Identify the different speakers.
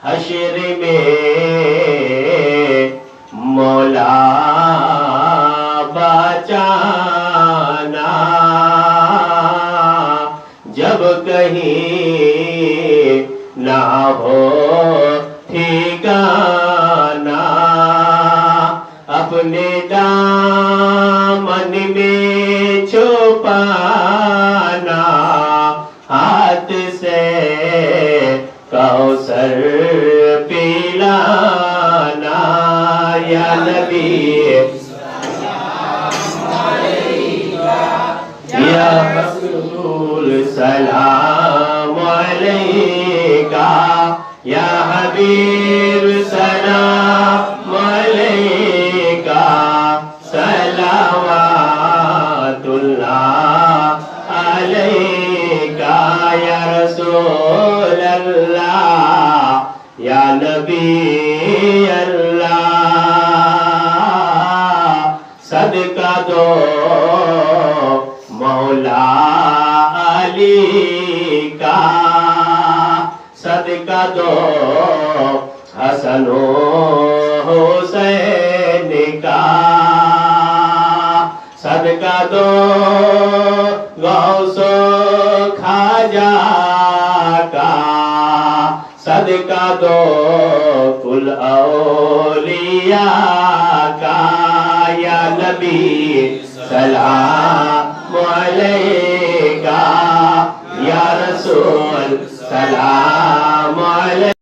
Speaker 1: حشر میں مولا بچانا، جب کہیں نہ ہو ٹھکانا، اپنے دامن میں چھپانا، ہاتھ سے کوثر پلانا، یا نبی یا رسول سلام علیکہ، یا حبیب سلام علیکہ، صلوات اللہ علیکہ، یا رسول اللہ، یا نبی اللہ، صدقہ دو مولا علی کا، صدقہ دو حسن و حسین کا، صدقہ دو غوث و خواجہ کا، صدقہ دو کل اولیاء کا، یا نبی سلام علیکہ، یا رسول سلام علیکہ۔